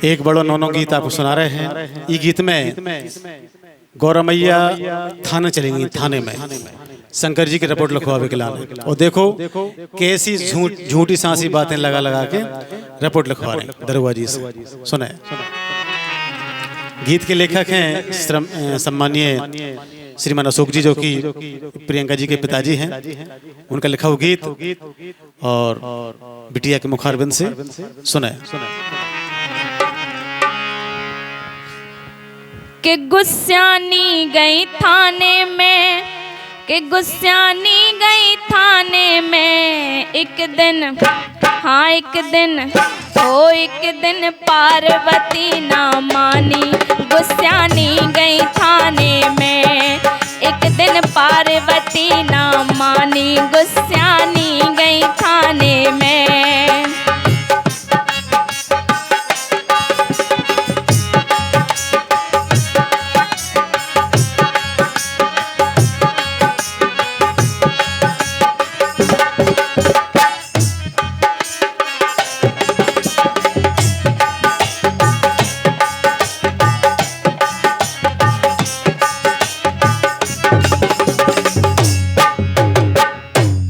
एक बड़ो नौनो गीत आपको सुना रहे हैं। ये गीत में गौरा मैया थाने चलेंगी, थाने में शंकर जी की रिपोर्ट लिखवावे के लाने। और देखो कैसी झूठी सांसी बातें लगा लगा के रिपोर्ट लिखवा रहे हैं दरोगा जी से। सुने, गीत के लेखक हैं सम्मानीय श्रीमान अशोक जी, जो कि प्रियंका जी के पिताजी हैं। उनका लिखा हुआ गीत और बिटिया के मुखारबिंद से सुने। कि गुस्सानी गई थाने में, कि गुस्सानी गई थाने में। एक दिन, हाँ एक दिन, ओ एक दिन पार्वती ना मानी, गुस्सानी गई थाने में। एक दिन पार्वती ना मानी, गुस्सानी गई थाने में।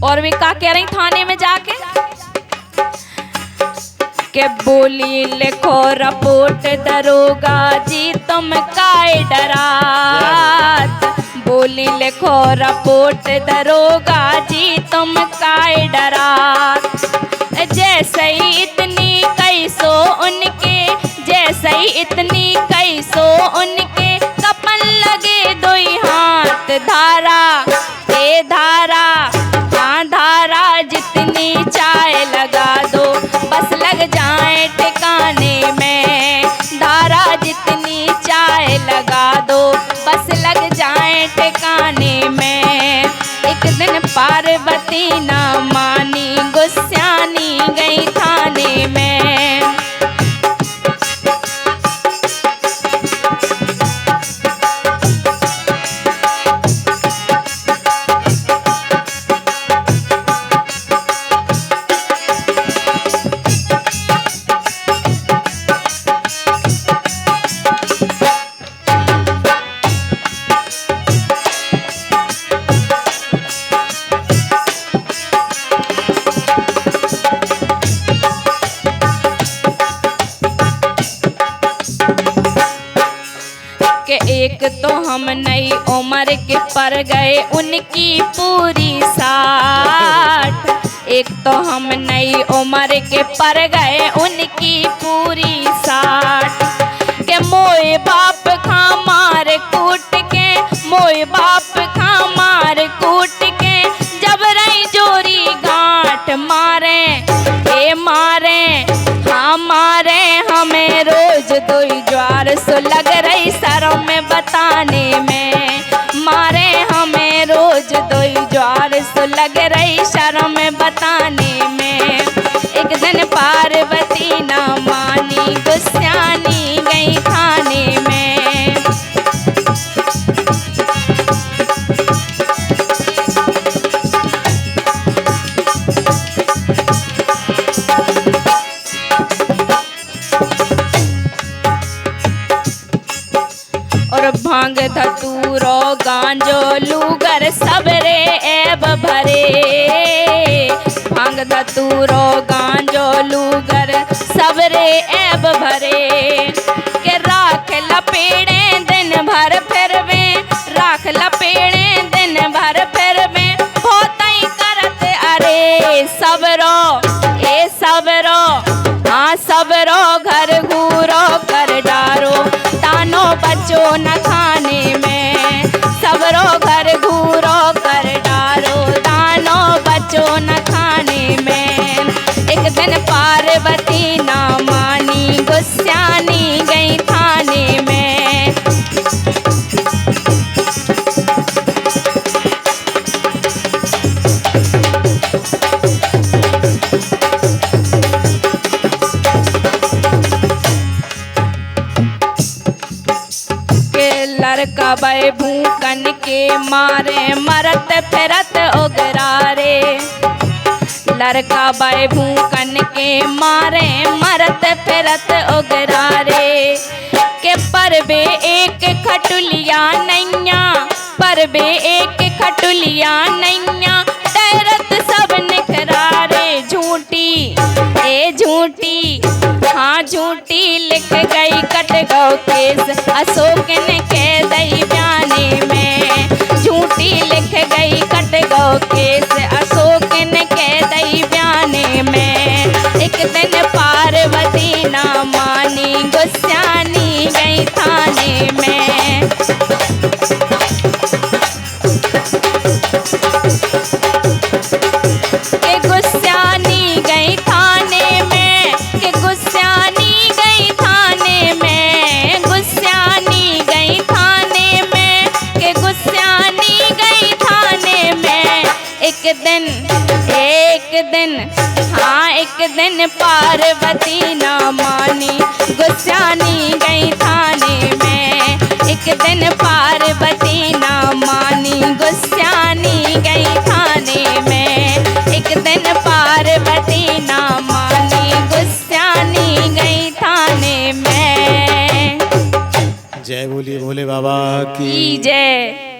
और वे क्या कह रही थाने में जाके के बोली लिखो रिपोर्ट दरोगा जी तुम काहे डरात। बोली लिखो रिपोर्ट दरोगा जी तुम काहे डरात। जैसे ही इतनी कैसो उनके, जैसे ही इतनी कैसो उनके कपन लगे दो हाथ। धारा ए धारा, धारा जितनी चाय लगा दो बस लग जाए ठिकाने में। धारा जितनी चाय लगा दो बस लग जाए ठिकाने में। एक दिन पार्वती ना मानी, गुस्सानी गई थाने में। एक तो हम नई उम्र के पर गए उनकी पूरी 60। एक तो हम नई उम्र के पर गए उनकी पूरी 60। के मोए बाप खा मार कूट के, मोए बाप खा मार कूट के जब रही जोरी गांठ मारे ए मारे, हाँ मारे हमें रोज दुई ज्वार सो लग रही सरों में बताने में। मारे हमें रोज दुई ज्वार सो लग रही सरों में बताने में। एक दिन पार्वती ना मानी, गुस्सानी गई थाने में। और भांग धतूरो गांजो लूगर सबरे ऐब भरे। भांग धतूरो गांजो लूगर सबरे ऐब भरे। के राख लपेड़े दिन भर फिरवे, राख लपेड़े दिन भर फिरवे। बहुत ही करत अरे सबरो ए सबरो, हाँ सबरो घर घूरो कर डारो तानो बचो न खाने में। सबरो घर घूरो कर डारो तानो बचो न खाने में। एक दिन पार्वती ना मानी, गुस्सानी गई थाने में। लड़का बे भूकन के मारे मरत फिरत उगरारे। घर का बाय भूकन के मारे मरत फिरत उगरारे के परबे एक खटुलिया नैया परबे एक खटुलिया नैया डरत सब निखरारे झूठी ए झूठी हाँ झूठी लिख गई कट गौ केस अशोक ने कह दई बयाने में झूठी लिख गई कट गौ केस अशोक ने कह दई बयाने में एक दिन पार्वती ना मानी गुस्सानी गई थाने में के गुस्सानी गई थाने में के गुस्सानी गई थाने में गुस्सानी गई थाने में के गुस्सानी गई थाने में एक दिन हाँ एक दिन पार्वती ना मानी गुस्सानी गई थाने में एक दिन पार्वती ना मानी गुस्सानी गई थाने में एक दिन पार्वती ना मानी गुस्सानी गई थाने में। जय बोलिए भोले बाबा की जय।